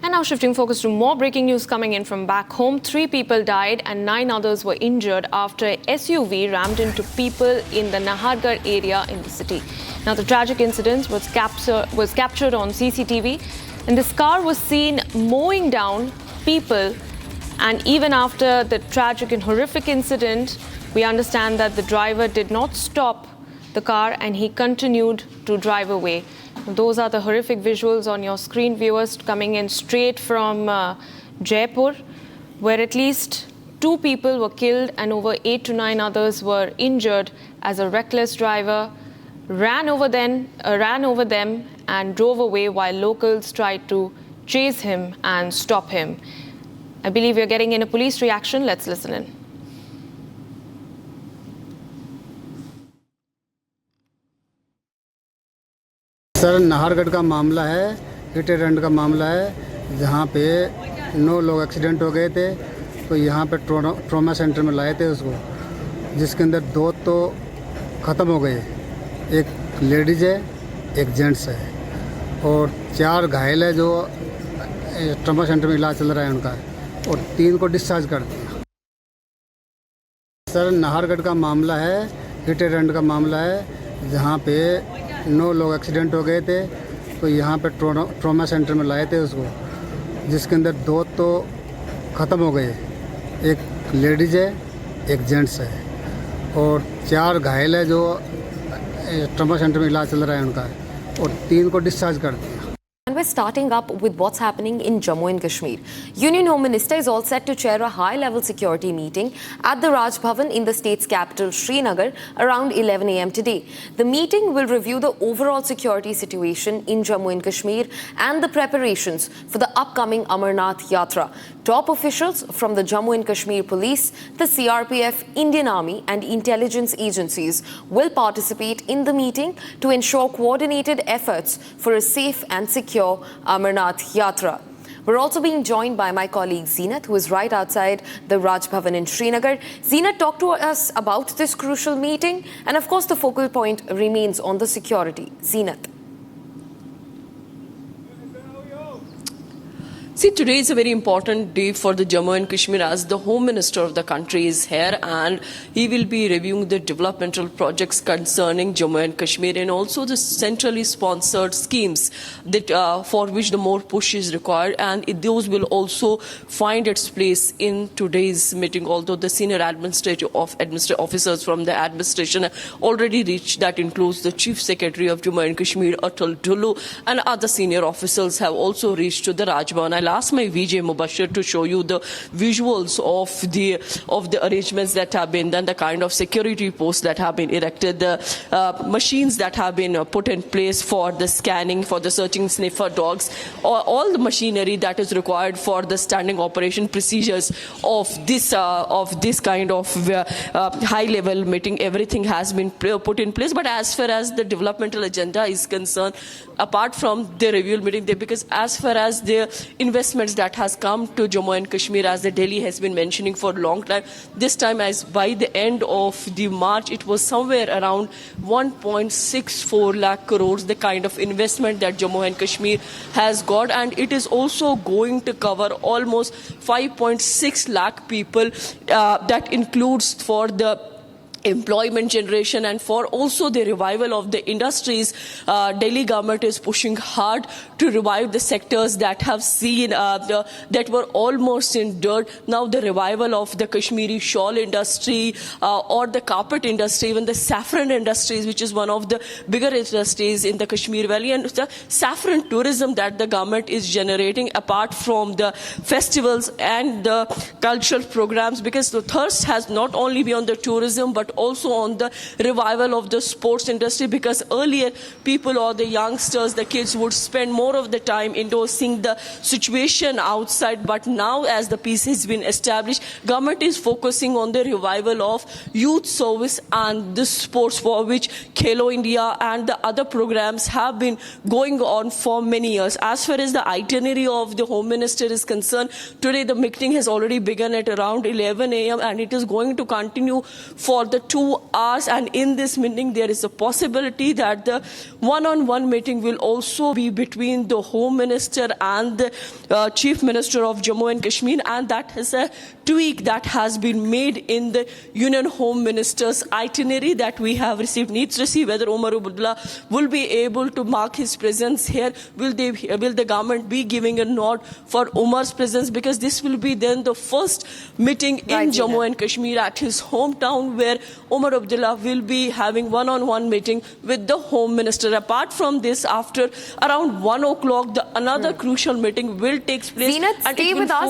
And now shifting focus to more breaking news coming in from back home. 3 people died and 9 others were injured after a SUV rammed into people in the Nahargarh area in the city. Now the tragic incident was captured on CCTV, and this car was seen mowing down people. And even after the tragic and horrific incident, we understand that the driver did not stop the car and he continued to drive away. Those are the horrific visuals on your screen, viewers, coming in straight from Jaipur, where at least 2 people were killed and over 8 to 9 others were injured as a reckless driver ran over them and drove away while locals tried to chase him and stop him. I believe we're getting in a police reaction. Let's listen in. Sir, Nahargarh का मामला है, hit and run का मामला है, जहाँ पे 9 लोग accident हो गए थे। तो यहाँ पे ट्रॉमा सेंटर में लाए थे उसको, जिसके अंदर 2 तो ख़त्म हो गए, एक लेडीज़ है, एक जेंट्स है, और 4 घायल है जो ट्रॉमा सेंटर में इलाज चल रहा है उनका, और 3 को डिस्चार्ज कर दिया। सर, नाहरगढ़ का मामला है, हिट एंड रन का मामला है, जहाँ पे 9 लोग एक्सीडेंट हो गए थे। तो यहाँ पे ट्रॉमा सेंटर में लाए थे उसको, जिसके अंदर 2 तो ख़त्म हो गए, एक लेडीज़ है, एक जेंट्स है, और 4 घायल है जो ट्रॉमा सेंटर में इलाज चल रहा है उनका, और 3 को डिस्चार्ज कर दिया। And we're starting up with what's happening in Jammu and Kashmir. Union Home Minister is all set to chair a high-level security meeting at the Raj Bhavan in the state's capital, Srinagar, around 11 a.m. today. The meeting will review the overall security situation in Jammu and Kashmir and the preparations for the upcoming Amarnath Yatra. Top officials from the Jammu and Kashmir Police, the CRPF, Indian Army and intelligence agencies will participate in the meeting to ensure coordinated efforts for a safe and secure Amarnath Yatra. We're also being joined by my colleague Zeenat, who is right outside the Raj Bhavan in Srinagar. Zeenat, talk to us about this crucial meeting, and of course the focal point remains on the security. Zeenat. See, today is a very important day for the Jammu and Kashmir, as the Home Minister of the country is here and he will be reviewing the developmental projects concerning Jammu and Kashmir and also the centrally sponsored schemes that for which the more push is required, and those will also find its place in today's meeting. Although the senior administrative officers from the administration already reached, that includes the Chief Secretary of Jammu and Kashmir, Atal Dhullu, and other senior officials have also reached to the Raj Bhavan. I'll ask my VJ Mubashir to show you the visuals of the arrangements that have been done, the kind of security posts that have been erected, the machines that have been put in place for the scanning, for the searching sniffer dogs, all the machinery that is required for the standing operation procedures of this kind of high-level meeting. Everything has been put in place. But as far as the developmental agenda is concerned, apart from the review meeting, because as far as the investments that has come to Jammu and Kashmir, as the Delhi has been mentioning for a long time, this time as by the end of the March, it was somewhere around 1.64 lakh crores, the kind of investment that Jammu and Kashmir has got, and it is also going to cover almost 5.6 lakh people. That includes for the employment generation and for also the revival of the industries. Delhi government is pushing hard to revive the sectors that have seen that were almost in dirt. Now the revival of the Kashmiri shawl industry or the carpet industry, even the saffron industries, which is one of the bigger industries in the Kashmir Valley, and the saffron tourism that the government is generating apart from the festivals and the cultural programs, because the thirst has not only been on the tourism but also on the revival of the sports industry, because earlier people or the youngsters, the kids would spend more of the time indoors seeing the situation outside. But now as the peace has been established, government is focusing on the revival of youth service and the sports, for which Khelo India and the other programs have been going on for many years. As far as the itinerary of the Home Minister is concerned, today the meeting has already begun at around 11 a.m. and it is going to continue for the 2 hours, and in this meeting there is a possibility that the one-on-one meeting will also be between between the Home Minister and the Chief Minister of Jammu and Kashmir, and that is a tweak that has been made in the Union Home Minister's itinerary that we have received. Needs to see whether Omar Abdullah will be able to mark his presence here. Will the government be giving a nod for Omar's presence, because this will be then the first meeting in Jammu and Kashmir at his hometown, where Omar Abdullah will be having one-on-one meeting with the Home Minister. Apart from this, after around 1 o'clock, another crucial meeting will take place. Zeenat, and stay it will with us.